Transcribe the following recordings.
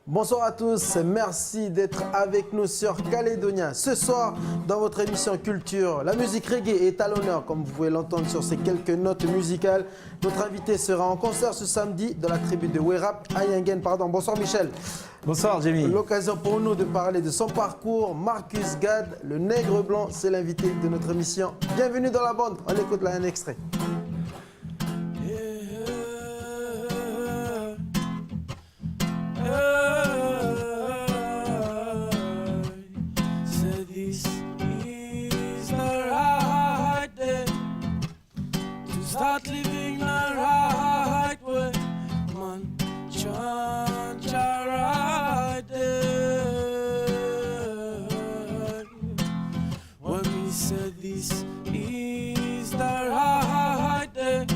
Bonsoir à tous, merci d'être avec nous sur Calédonien. Ce soir, dans votre émission Culture, la musique reggae est à l'honneur, comme vous pouvez l'entendre sur ces quelques notes musicales. Notre invité sera en concert ce samedi dans la tribu de Werap à Yingen. Bonsoir Michel. Bonsoir Jamie. L'occasion pour nous de parler de son parcours. Marcus Gad, le nègre blanc, c'est l'invité de notre émission. Bienvenue dans la bande, on écoute là un extrait. Start living the right way, man. Change right there. When we said this is the right day,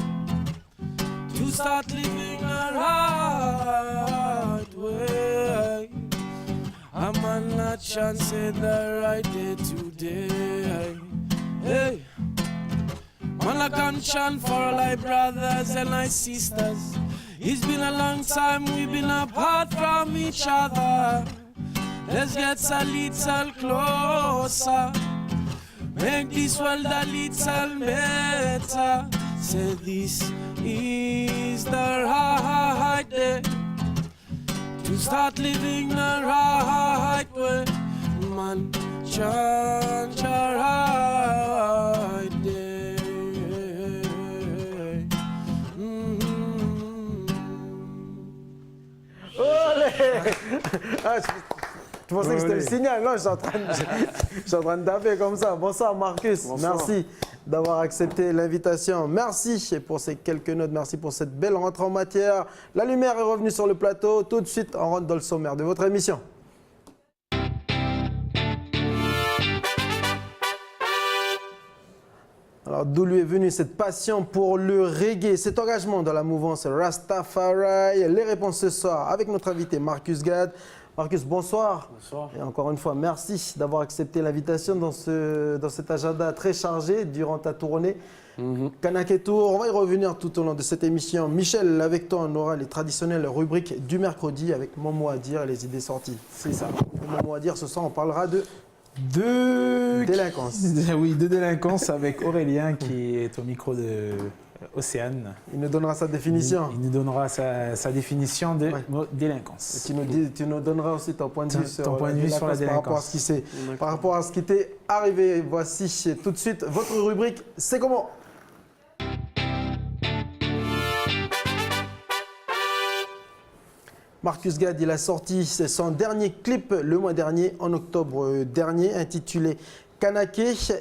to start living the right way. A man not chance the right day today. Hey. Man, I can chant for all my brothers and my sisters. It's been a long time we've been apart from each other. Let's get a little closer. Make this world a little better. Say this is the right day to start living the right way. Man, chant your right day. Ah, je pensais que c'était le signal. Non, je suis en train de taper comme ça. Bonsoir Marcus. Bonsoir. Merci d'avoir accepté l'invitation. Merci pour ces quelques notes. Merci pour cette belle rentrée en matière. La lumière est revenue sur le plateau. Tout de suite, on rentre dans le sommaire de votre émission. Alors, d'où lui est venue cette passion pour le reggae, cet engagement dans la mouvance Rastafari? Les réponses ce soir avec notre invité Marcus Gad. Marcus, bonsoir. Bonsoir. Et encore une fois, merci d'avoir accepté l'invitation dans cet agenda très chargé durant ta tournée. Kanake Tour, on va y revenir tout au long de cette émission. Michel, avec toi, on aura les traditionnelles rubriques du mercredi avec mon mot à dire et les idées sorties. C'est ça. Mon mot à dire, ce soir, on parlera de délinquance. Oui, de délinquance avec Aurélien qui est au micro de Océane. Il nous donnera sa définition. Il nous donnera sa définition de délinquance. Et tu nous donneras aussi ton point de vue sur la délinquance par rapport à ce qui t'est arrivé. Voici tout de suite votre rubrique C'est comment? Marcus Gad, il a sorti son dernier clip le mois dernier, en octobre dernier, intitulé Kanake,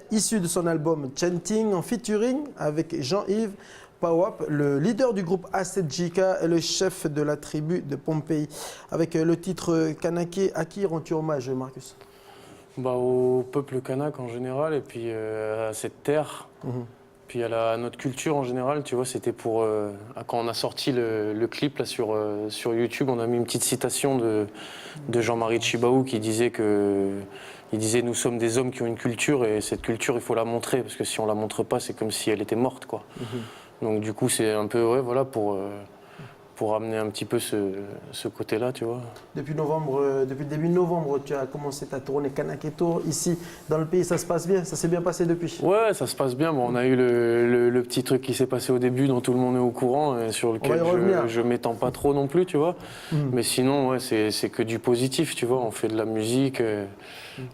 issu de son album Chanting, en featuring avec Jean-Yves Pawap, le leader du groupe A7JK et le chef de la tribu de Pompéi. Avec le titre Kanake, à qui rends-tu hommage, Marcus? Au peuple kanak en général, et puis à cette terre. Puis à notre culture en général, tu vois, c'était pour... quand on a sorti le clip là, sur YouTube, on a mis une petite citation de Jean-Marie Tchibaou qui disait nous sommes des hommes qui ont une culture et cette culture, il faut la montrer, parce que si on ne la montre pas, c'est comme si elle était morte, quoi. Donc du coup, c'est un peu, voilà, pour amener un petit peu ce côté-là, tu vois. Depuis début novembre, tu as commencé ta tournée Kanake Tour ici dans le pays. Ça se passe bien? Ça s'est bien passé depuis? Ouais, ça se passe bien. Bon, on a eu le petit truc qui s'est passé au début dont tout le monde est au courant et sur lequel je ne m'étends pas trop non plus, tu vois. Mais sinon, ouais, c'est que du positif, tu vois. On fait de la musique,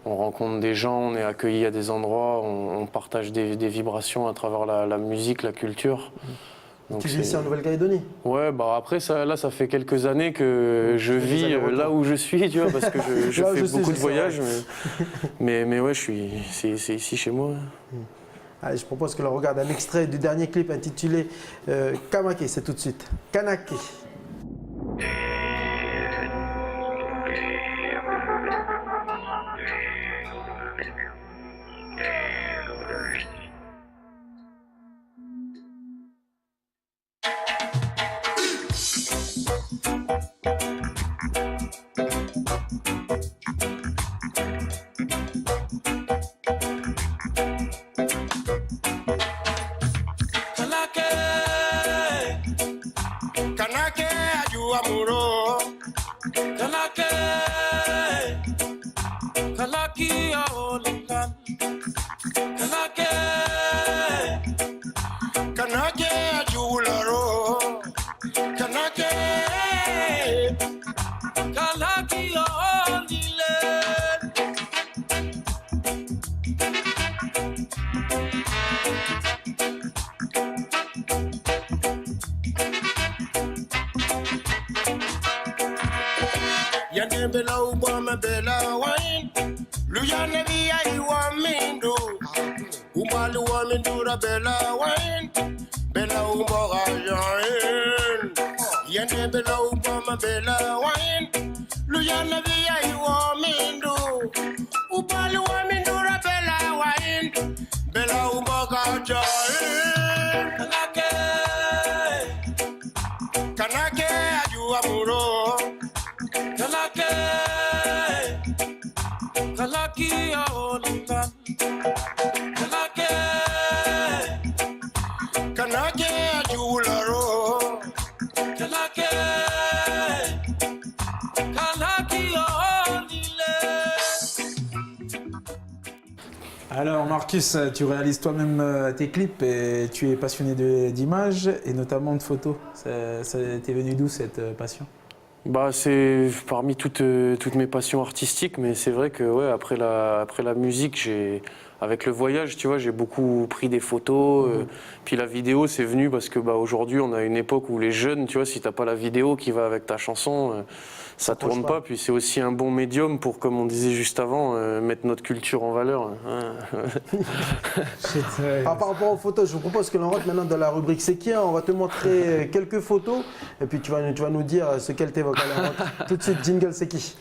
on rencontre des gens, on est accueillis à des endroits, on partage des vibrations à travers la musique, la culture. Donc tu vis ici en Nouvelle-Calédonie? Ouais, après, ça fait quelques années que je vis là où je suis, tu vois, parce que je fais beaucoup de voyages. Mais ouais, c'est ici chez moi. Allez, je propose que l'on regarde un extrait du dernier clip intitulé Kamake, c'est tout de suite. Kanake. Kanake, ayúdame, Kanake. Kanake, Kanake Jularo, Kanake, Kalaki Ondile. Yandembela ubama bela wine, Luyana via iwamindu, Umalu wamindura bela wine, Bela umboga jain. Yandembela ubama bela wine, Luyana via iwamindu, Umalu wamindura bela wine, Bela umboga jain. Kanake, Kanake ajua muro. Kalake, Kalaki Ondile. Kalake, Kanake Jularo, Kalake, Kalaki Ondile. Alors Marcus, tu réalises toi-même tes clips et tu es passionné d'images et notamment de photos. Ça t'est venu d'où cette passion? Bah, c'est parmi toutes mes passions artistiques, mais c'est vrai que ouais, après la musique, avec le voyage, tu vois, j'ai beaucoup pris des photos. Puis la vidéo, c'est venu parce que bah, aujourd'hui, on a une époque où les jeunes, tu vois, si t'as pas la vidéo qui va avec ta chanson, ça tourne pas. Puis c'est aussi un bon médium pour, comme on disait juste avant, mettre notre culture en valeur. Hein. Par rapport aux photos, je vous propose que l'on rentre maintenant dans la rubrique C'est qui, hein. On va te montrer quelques photos et puis tu vas nous dire ce qu'elle t'évoque. Allez, on rentre tout de suite, jingle C'est qui.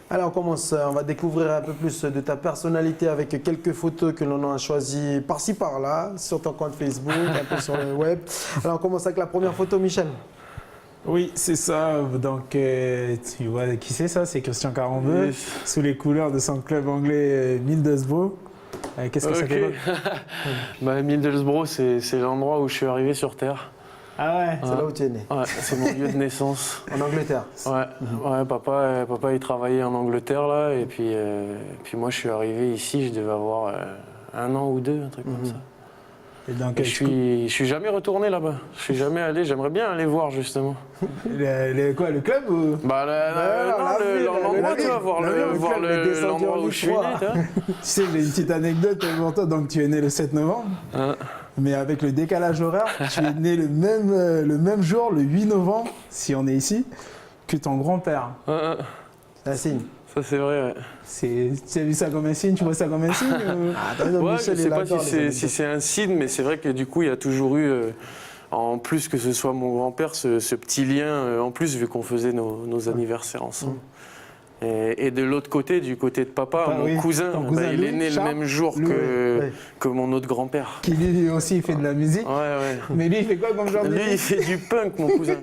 Alors on commence, on va découvrir un peu plus de ta personnalité avec quelques photos que l'on a choisies par-ci par-là, sur ton compte Facebook, un peu sur le web. Alors on commence avec la première photo, Michel. Oui, c'est ça. Donc, tu vois qui c'est ça? C'est Christian Carambeu, Yes. sous les couleurs de son club anglais Middlesbrough. Qu'est-ce que ça t'évoque? Bah, Middlesbrough, c'est l'endroit où je suis arrivé sur Terre. Ah ouais. C'est là où tu es né, Ouais, c'est mon lieu de naissance. en Angleterre. Ouais, papa, il travaillait en Angleterre là, et puis moi je suis arrivé ici, je devais avoir 1 an ou 2, un truc comme ça. Et donc, Et je suis jamais retourné là-bas. Je suis jamais allé. J'aimerais bien aller voir justement. le club ou... Bah l'endroit, tu vas voir l'endroit où je suis né. Tu vois. Tu sais, j'ai une petite anecdote pour toi. Donc, tu es né le 7 novembre. Mais avec le décalage horaire, tu es né le même jour, le 8 novembre, si on est ici, que ton grand-père. C'est un signe. Ça c'est vrai. Ouais. Tu as vu ça comme un signe? Tu vois ça comme un signe Ouais, je sais pas si c'est un signe, mais c'est vrai que du coup il y a toujours eu, en plus que ce soit mon grand-père, ce petit lien en plus vu qu'on faisait nos anniversaires ensemble. Et de l'autre côté, du côté de papa, mon cousin, il est né Charles, le même jour que mon autre grand-père. Qui lui aussi il fait de la musique. Ouais. Mais lui il fait quoi comme genre de Lui, il musique? fait du punk, mon cousin.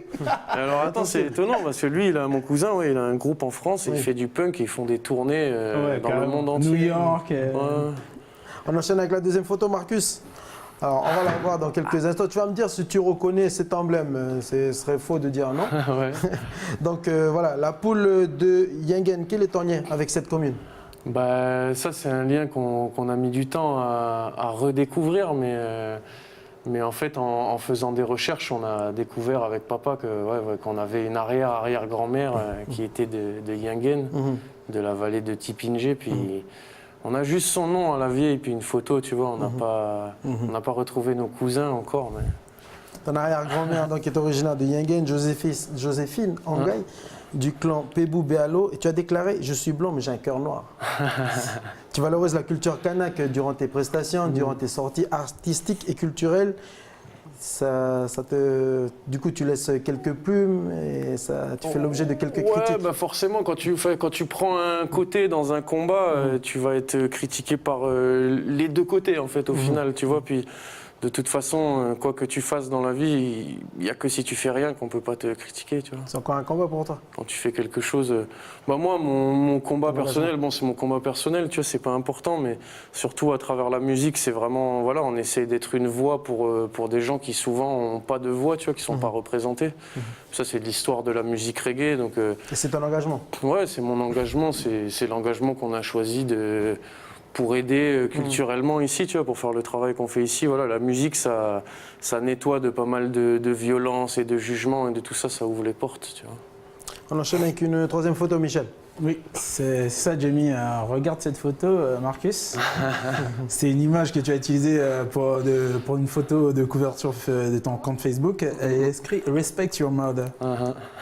Alors attends, c'est étonnant parce que lui, mon cousin, il a un groupe en France, il fait du punk, ils font des tournées dans le monde entier. New York. On enchaîne avec la deuxième photo, Marcus. Alors, on va la voir dans quelques instants. Tu vas me dire si tu reconnais cet emblème. Ce serait faux de dire non. Ouais. Donc voilà, la poule de Yingen. Quel est ton lien avec cette commune? Bah, ça, c'est un lien qu'on a mis du temps à redécouvrir, mais en fait, en faisant des recherches, on a découvert avec papa qu'on avait une arrière-grand-mère qui était de Yingen, de la vallée de Tipingé. Puis on a juste son nom à la vieille, puis une photo, tu vois. On n'a pas retrouvé nos cousins encore. Mais... Ton arrière-grand-mère donc, est originaire de Yingen, Joséphine Angay, du clan Pébou Béalo. Et tu as déclaré « Je suis blanc, mais j'ai un cœur noir ». Tu valorises la culture kanak durant tes prestations, durant tes sorties artistiques et culturelles. Du coup, tu laisses quelques plumes et tu fais l'objet de quelques critiques. Bah forcément, quand tu prends un côté dans un combat, tu vas être critiqué par les deux côtés, en fait, au final, tu vois. Puis de toute façon, quoi que tu fasses dans la vie, il n'y a que si tu fais rien qu'on peut pas te critiquer, tu vois. C'est encore un combat pour toi. Quand tu fais quelque chose, bah moi, mon combat personnel, bon, c'est mon combat personnel, tu vois, c'est pas important, mais surtout à travers la musique, c'est vraiment, voilà, on essaie d'être une voix pour des gens qui souvent n'ont pas de voix, tu vois, qui sont pas représentés. Ça, c'est de l'histoire de la musique reggae, donc. Et c'est ton engagement. Ouais, c'est mon engagement, c'est l'engagement qu'on a choisi pour aider culturellement ici, tu vois, pour faire le travail qu'on fait ici. Voilà, la musique, ça nettoie de pas mal de violence et de jugement et de tout ça, ça ouvre les portes, tu vois. On enchaîne avec une troisième photo, Michel. Oui, c'est ça, Jamie. Regarde cette photo, Marcus. C'est une image que tu as utilisée pour une photo de couverture de ton compte Facebook. Elle est écrit « Respect your mother ».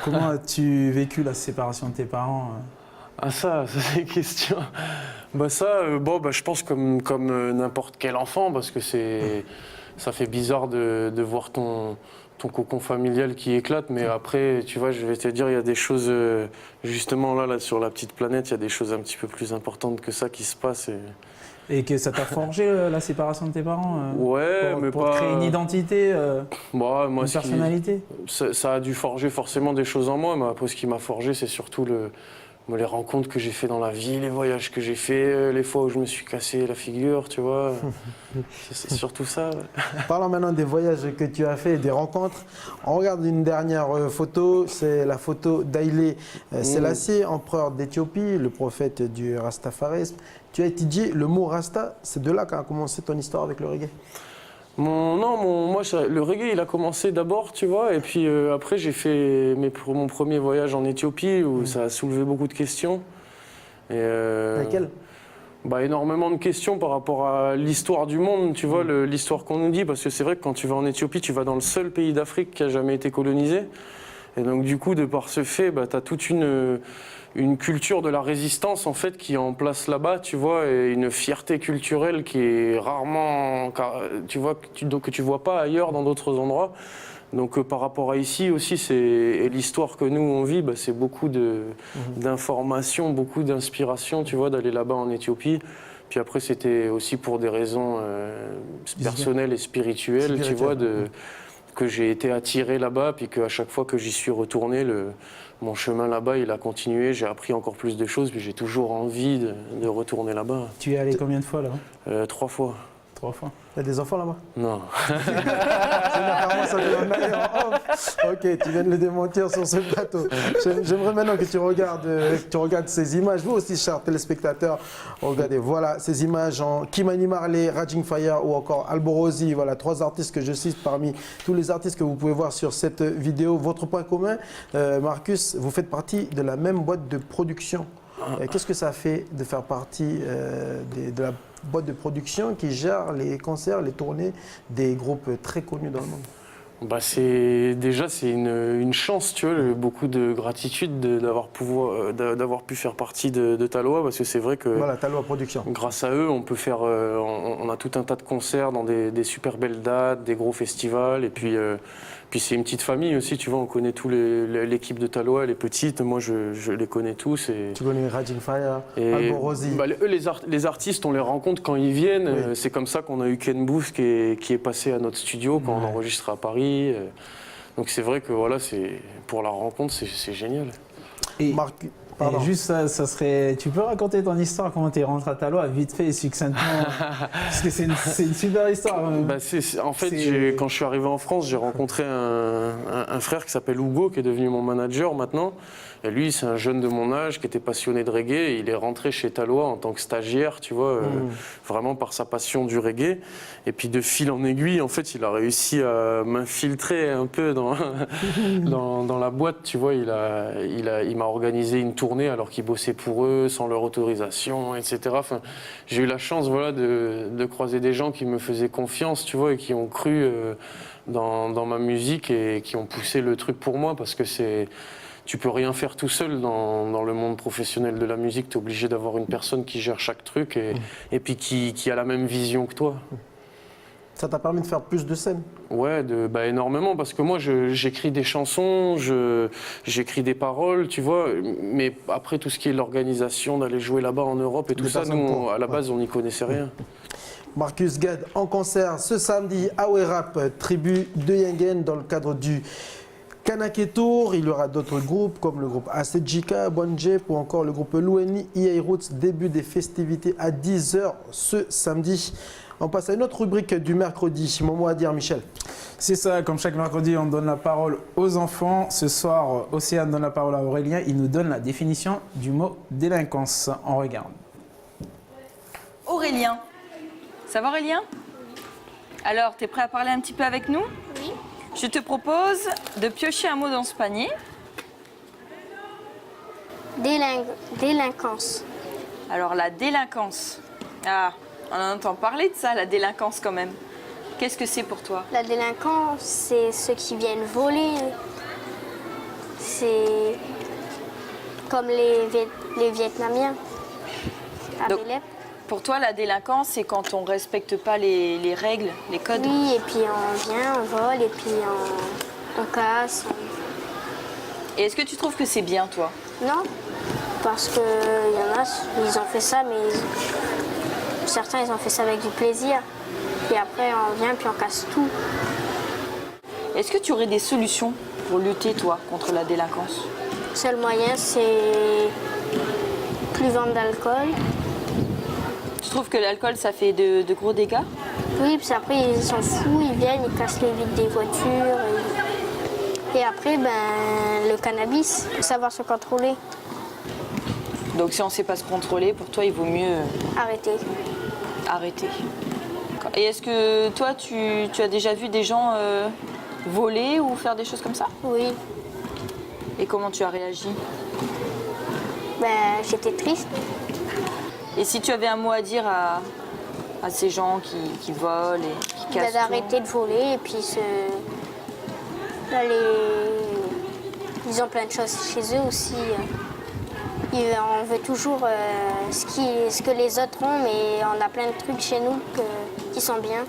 Comment as-tu vécu la séparation de tes parents Ah ça c'est une question. Bah ça, je pense comme n'importe quel enfant, parce que ça fait bizarre de voir ton cocon familial qui éclate, mais après, tu vois, je vais te dire, il y a des choses, justement là sur la petite planète, il y a des choses un petit peu plus importantes que ça qui se passent. Et que ça t'a forgé la séparation de tes parents Ouais, mais pour pas... créer une identité, moi, une personnalité ça a dû forger forcément des choses en moi, mais après, ce qui m'a forgé, c'est surtout les rencontres que j'ai fait dans la vie, les voyages que j'ai fait, les fois où je me suis cassé la figure, tu vois. C'est surtout ça. Parlons maintenant des voyages que tu as fait et des rencontres. On regarde une dernière photo, c'est la photo d'Haïlé Sélassié, empereur d'Éthiopie, le prophète du rastafarisme. Tu as étudié le mot rasta, c'est de là qu'a commencé ton histoire avec le reggae? Moi, le reggae, il a commencé d'abord, tu vois, et puis après, j'ai fait mon premier voyage en Éthiopie où ça a soulevé beaucoup de questions. Laquelle? Énormément de questions par rapport à l'histoire du monde, tu vois, l'histoire qu'on nous dit, parce que c'est vrai que quand tu vas en Éthiopie, tu vas dans le seul pays d'Afrique qui a jamais été colonisé. Et donc, du coup, de par ce fait, tu as toute une culture de la résistance en fait qui est en place là-bas, tu vois, et une fierté culturelle qui est rarement, tu vois, que tu vois pas ailleurs dans d'autres endroits. Donc par rapport à ici aussi, et l'histoire que nous on vit, c'est beaucoup d'informations, beaucoup d'inspiration, tu vois, d'aller là-bas en Éthiopie. Puis après c'était aussi pour des raisons personnelles et spirituelles, tu vois, que j'ai été attiré là-bas, puis qu'à chaque fois que j'y suis retourné, mon chemin là-bas, il a continué. J'ai appris encore plus de choses, puis j'ai toujours envie de retourner là-bas. Tu es allé combien de fois là-bas 3 fois. 3 fois. Il y a des enfants là-bas? Non. Apparemment, ça devait en aller en off. Ok, tu viens de le démentir sur ce plateau. J'aimerais maintenant que tu regardes ces images. Vous aussi, chers téléspectateurs, regardez, voilà ces images en Kimani Marley, Raging Fire ou encore Alborosi. Voilà, 3 artistes que je cite parmi tous les artistes que vous pouvez voir sur cette vidéo. Votre point commun, Marcus, vous faites partie de la même boîte de production. Qu'est-ce que ça fait de faire partie de la boîte de production qui gère les concerts, les tournées des groupes très connus dans le monde? C'est une chance, tu vois, beaucoup de gratitude d'avoir pu faire partie de Taloa, parce que c'est vrai que voilà, Taloa Production. Grâce à eux, on peut faire, on a tout un tas de concerts dans des super belles dates, des gros festivals, et puis c'est une petite famille aussi, tu vois, on connaît tous l'équipe de Taloa, les petites, moi je les connais tous. Tu connais Raging Fire, Alborosi. Eux, les artistes, on les rencontre quand ils viennent. Oui. C'est comme ça qu'on a eu Ken Booth qui est passé à notre studio quand on enregistre à Paris. Donc c'est vrai que voilà, pour la rencontre, c'est génial. Et juste ça serait. Tu peux raconter ton histoire, comment tu es rentré à Taloa, vite fait et succinctement, parce que c'est une super histoire. En fait, quand je suis arrivé en France, j'ai rencontré un frère qui s'appelle Hugo, qui est devenu mon manager maintenant. Et lui, c'est un jeune de mon âge qui était passionné de reggae. Et il est rentré chez Taloa en tant que stagiaire, tu vois, vraiment par sa passion du reggae. Et puis de fil en aiguille, en fait, il a réussi à m'infiltrer un peu dans la boîte, tu vois. Il m'a organisé une tournée alors qu'il bossait pour eux, sans leur autorisation, etc. Enfin, j'ai eu la chance, voilà, de croiser des gens qui me faisaient confiance, tu vois, et qui ont cru dans ma musique et qui ont poussé le truc pour moi, parce que tu peux rien faire tout seul dans le monde professionnel de la musique. Tu es obligé d'avoir une personne qui gère chaque truc et puis qui a la même vision que toi. Ça t'a permis de faire plus de scènes? Ouais, énormément, parce que moi j'écris des chansons, j'écris des paroles, tu vois, mais après tout ce qui est l'organisation, d'aller jouer là-bas en Europe et tout ça, nous à la base on n'y connaissait rien. Marcus Gad en concert ce samedi à Werrap, tribu de Yengen dans le cadre du Kanake Tour. Il y aura d'autres groupes comme le groupe Asejika, Bonjep ou encore le groupe Loueni, EA Roots. Début des festivités à 10h ce samedi. On passe à une autre rubrique du mercredi. Mon mot à dire, Michel. C'est ça, comme chaque mercredi, on donne la parole aux enfants. Ce soir, Océane donne la parole à Aurélien. Il nous donne la définition du mot délinquance. On regarde. Aurélien. Ça va Aurélien? Alors, t'es prêt à parler un petit peu avec nous? Oui. Je te propose de piocher un mot dans ce panier. Délinquance. Alors, la délinquance. Ah, on en entend parler de ça, la délinquance quand même. Qu'est-ce que c'est pour toi? La délinquance, c'est ceux qui viennent voler. C'est comme les Vietnamiens à Donc, Bélep. Pour toi, la délinquance, c'est quand on respecte pas les règles, les codes? Oui, et puis on vient, on vole, et puis on casse. Et est-ce que tu trouves que c'est bien, toi? Non, parce qu'il y en a, ils ont fait ça, mais certains, ils ont fait ça avec du plaisir. Puis après, on vient, puis on casse tout. Est-ce que tu aurais des solutions pour lutter, toi, contre la délinquance? Le seul moyen, c'est plus vendre d'alcool. Tu trouves que l'alcool, ça fait de gros dégâts? Oui, puis après, ils s'en foutent, ils viennent, ils cassent les vitres des voitures. Et après, le cannabis, il faut savoir se contrôler. Donc si on ne sait pas se contrôler, pour toi, il vaut mieux Arrêter. arrêter. Et est-ce que toi, tu as déjà vu des gens voler ou faire des choses comme ça? Oui. Et comment tu as réagi? J'étais triste. Et si tu avais un mot à dire à ces gens qui volent et qui cassent tout? D'arrêter de voler et puis ils ont plein de choses chez eux aussi. On veut toujours ce que les autres ont, mais on a plein de trucs chez nous qui sont bien.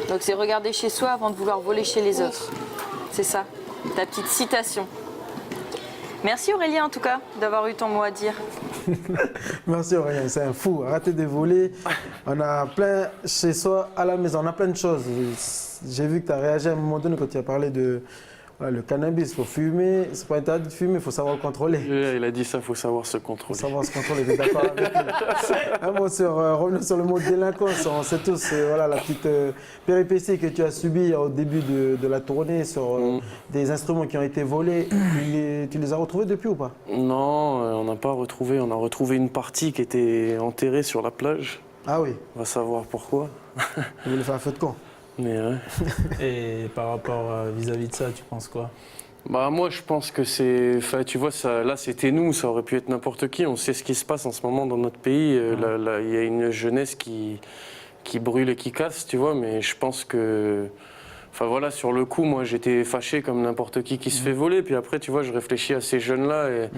Donc c'est regarder chez soi avant de vouloir voler chez les Oui. autres. C'est ça, ta petite citation. Merci Aurélien en tout cas d'avoir eu ton mot à dire. Merci Aurélien, c'est un fou. Arrêtez de voler. On a plein chez soi, à la maison, on a plein de choses. J'ai vu que tu as réagi à un moment donné quand tu as parlé de le cannabis. Il faut fumer, c'est pas interdit de fumer, il faut savoir le contrôler. Il a dit ça, il faut savoir se Il contrôler. faut savoir se contrôler, t'es d'accord avec lui. Un mot sur, revenons sur le mot délinquance. On sait tous la petite péripétie que tu as subie au début de la tournée sur des instruments qui ont été volés. Tu les as retrouvés depuis ou pas? Non, on n'a pas retrouvé. On a retrouvé une partie qui était enterrée sur la plage. Ah oui, On va savoir pourquoi. vous voulez faire un feu de camp. Mais ouais. Et par rapport vis-à-vis de ça, tu penses quoi? Bah moi je pense que c'est, enfin tu vois ça, là c'était nous, ça aurait pu être n'importe qui. On sait ce qui se passe en ce moment dans notre pays. Là, il y a une jeunesse qui brûle et qui casse, tu vois. Mais je pense que, enfin voilà, sur le coup, moi j'étais fâché comme n'importe qui se fait voler. Puis après, tu vois, je réfléchis à ces jeunes-là et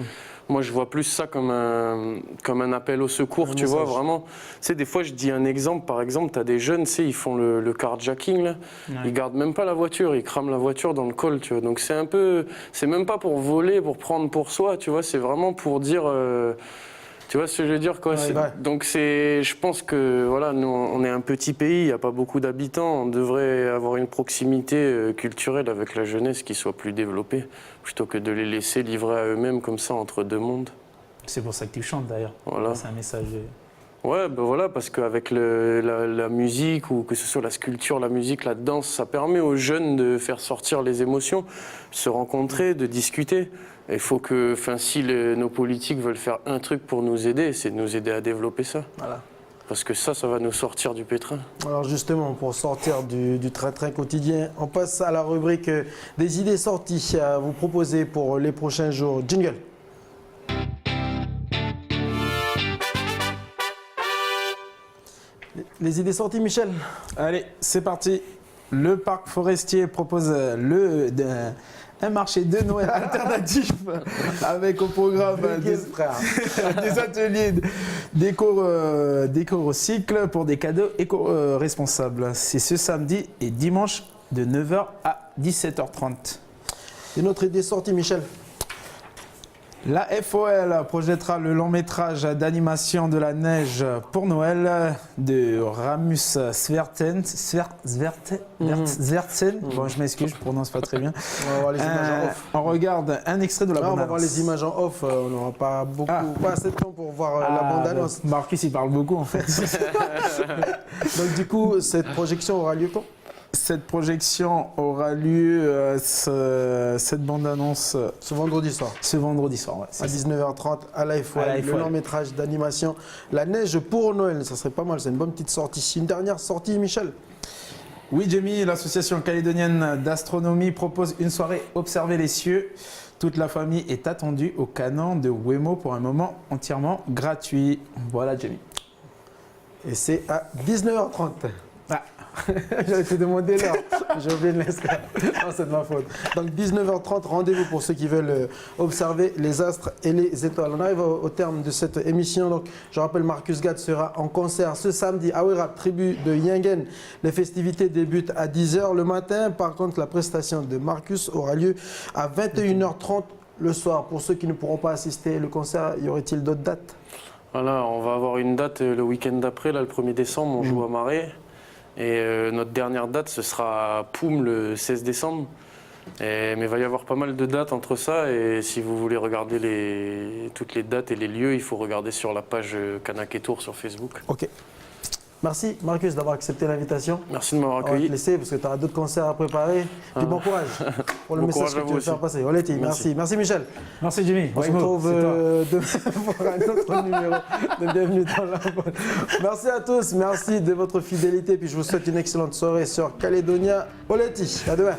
moi je vois plus ça comme un appel au secours, tu vois, vraiment. Tu sais, des fois je dis un exemple, par exemple, tu as des jeunes, tu sais, ils font le carjacking, là. Ouais. Ils gardent même pas la voiture, ils crament la voiture dans le col, tu vois. Donc c'est un peu, c'est même pas pour voler, pour prendre pour soi, tu vois, c'est vraiment pour dire, tu vois ce que je veux dire, quoi. Ouais, ouais. Donc je pense que, voilà, nous on est un petit pays, il n'y a pas beaucoup d'habitants, on devrait avoir une proximité culturelle avec la jeunesse qui soit plus développée, plutôt que de les laisser livrer à eux-mêmes comme ça entre deux mondes. C'est pour ça que tu chantes d'ailleurs. Voilà. C'est un message. Ouais, ben voilà, parce qu'avec la musique, ou que ce soit la sculpture, la musique, la danse, ça permet aux jeunes de faire sortir les émotions, de se rencontrer, de discuter. Il faut que, enfin, si nos politiques veulent faire un truc pour nous aider, c'est de nous aider à développer ça. Voilà. Parce que ça va nous sortir du pétrin. Alors justement, pour sortir du train-train quotidien, on passe à la rubrique des idées sorties à vous proposer pour les prochains jours. Jingle. Les idées sorties, Michel? Allez, c'est parti. Le parc forestier propose un marché de Noël alternatif avec au programme des ateliers d'éco-recycle pour des cadeaux éco-responsables. C'est ce samedi et dimanche de 9h à 17h30. Une autre idée sortie, Michel? La FOL projettera le long métrage d'animation de la neige pour Noël de Ramus Svertsen. Bon, je m'excuse, je prononce pas très bien. On va voir les images en off. On regarde un extrait de la Ah, on bande-annonce. va voir les images en off. On n'aura pas beaucoup, pas assez de temps pour voir la bande-annonce. Marcus, il parle beaucoup en fait. Donc du coup, cette projection aura lieu quand? Cette projection aura lieu, cette bande-annonce, Ce vendredi soir. ce vendredi soir. Ouais, À 19h30 à la FOL, À la le FOL. long métrage d'animation La neige pour Noël. Ça serait pas mal, c'est une bonne petite sortie. Une dernière sortie, Michel. Oui, Jamie, l'association calédonienne d'astronomie propose une soirée Observer les cieux. Toute la famille est attendue au canon de Wemo pour un moment entièrement gratuit. Voilà, Jamie. Et c'est à 19h30. Ah. J'avais te demandé l'heure, j'ai oublié de l'inscrire. Non, c'est de ma faute. Donc 19h30, rendez-vous pour ceux qui veulent observer les astres et les étoiles. On arrive au terme de cette émission. Donc, je rappelle, Marcus Gad sera en concert ce samedi à Werrap, tribu de Yingen. Les festivités débutent à 10h le matin. Par contre, la prestation de Marcus aura lieu à 21h30 le soir. Pour ceux qui ne pourront pas assister au concert, y aurait-il d'autres dates? Voilà, on va avoir une date le week-end d'après, là, le 1er décembre, on joue à Marais. Et notre dernière date, ce sera à Poum le 16 décembre. Mais il va y avoir pas mal de dates entre ça. Et si vous voulez regarder toutes les dates et les lieux, il faut regarder sur la page Kanak et Tour sur Facebook. Ok. Merci Marcus d'avoir accepté l'invitation. Merci de m'avoir On va te accueilli. laisser parce que tu auras d'autres concerts à préparer. Puis bon courage pour le Bon message courage que à tu vous veux faire aussi. passer. Oleti, merci. Merci Michel. Merci, Jamie. On se Wemo, retrouve c'est toi. demain pour un autre numéro de Bienvenue dans la boîte. Merci à tous, merci de votre fidélité. Puis je vous souhaite une excellente soirée sur Calédonia. Oleti, à demain.